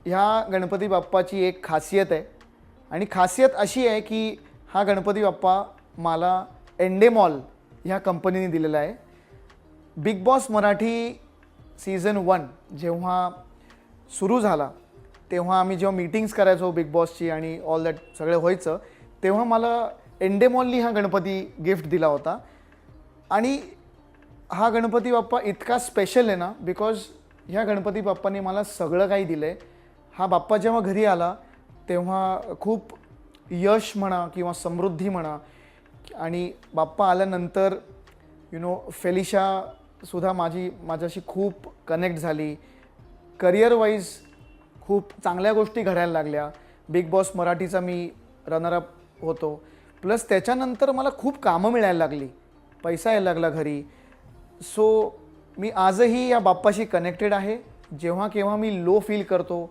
ह्या गणपती बाप्पाची एक खासियत आहे आणि खासियत अशी आहे की हा गणपती बाप्पा मला एंडेमॉल ह्या कंपनीने दिलेला आहे. बिग बॉस मराठी सीझन 1 जेव्हा सुरू झाला तेव्हा आम्ही जेव्हा मीटिंग्स करायचो बिग बॉसची आणि ऑल दॅट सगळं व्हायचं तेव्हा मला एंडेमॉलनी हा गणपती गिफ्ट दिला होता. आणि हा गणपती बाप्पा इतका स्पेशल आहे ना बिकॉज ह्या गणपती बाप्पाने मला सगळं काही दिलं आहे. हा बाप्पा जेव्हा घरी आला तेव्हा खूप यश म्हणा किंवा समृद्धी म्हणा आणि बाप्पा आल्यानंतर फेलिशासुद्धा माझ्याशी खूप कनेक्ट झाली. करिअर वाईज खूप चांगल्या गोष्टी घडायला लागल्या. बिग बॉस मराठीचा मी रनरअप होतो. प्लस त्याच्यानंतर मला खूप कामं मिळायला लागली, पैसा यायला लागला घरी. सो मी आजही या बाप्पाशी कनेक्टेड आहे. जेव्हा केव्हा मी लो फील करतो,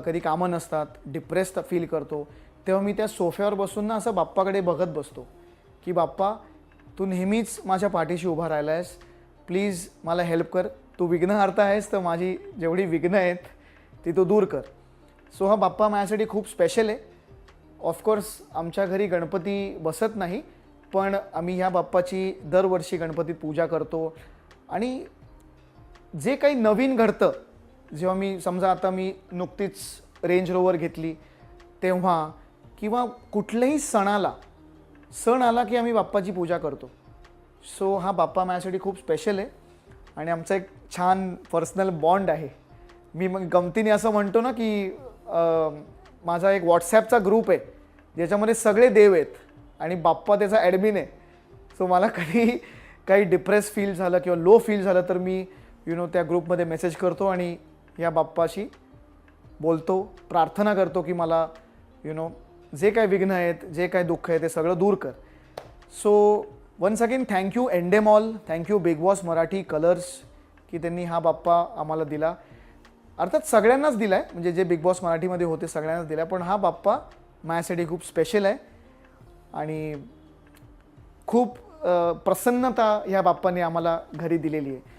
कधी कामं नसतात, डिप्रेस्ड फील करतो, तेव्हा मी त्या सोफ्यावर बसून ना असं बाप्पाकडे बघत बसतो की बाप्पा तू नेहमीच माझ्या पाठीशी उभा राहिला आहेस, प्लीज मला हेल्प कर. तू विघ्नहर्ता आहेस तर माझी जेवढी विघ्न आहेत ती तू दूर कर. सो हा बाप्पा माझ्यासाठी खूप स्पेशल आहे. ऑफकोर्स आमच्या घरी गणपती बसत नाही, पण आम्ही ह्या बाप्पाची दरवर्षी गणपतीत पूजा करतो. आणि जे काही नवीन घडतं, जेव्हा मी समजा आता मी नुकतीच रेंज रोवर घेतली तेव्हा किंवा कुठल्याही सण आला की आम्ही बाप्पाची पूजा करतो. सो हा बाप्पा माझ्यासाठी खूप स्पेशल आहे आणि आमचा एक छान पर्सनल बॉन्ड आहे. मी मग गमतीने असं म्हणतो ना की माझा एक व्हॉट्सॲपचा ग्रुप आहे ज्याच्यामध्ये सगळे देव आहेत आणि बाप्पा त्याचा ॲडमिन आहे. सो मला कधी काही डिप्रेस फील झालं किंवा लो फील झालं तर मी त्या ग्रुपमध्ये मेसेज करतो आणि या बाप्पाशी बोलतो, प्रार्थना करतो की मला जे काही विघ्न आहेत, जे काही दुःख आहे ते सगळं दूर कर. So once again thank you Endemol, thank you Bigg Boss Marathi Colors की त्यांनी हा बाप्पा आम्हाला दिला. अर्थात सगळ्यांनाच दिला आहे, म्हणजे जे बिग बॉस मराठीमध्ये होते सगळ्यांनाच दिला आहे, पण हा बाप्पा माझ्यासाठी खूप स्पेशल आहे आणि खूप प्रसन्नता ह्या बाप्पाने आम्हाला घरी दिलेली आहे.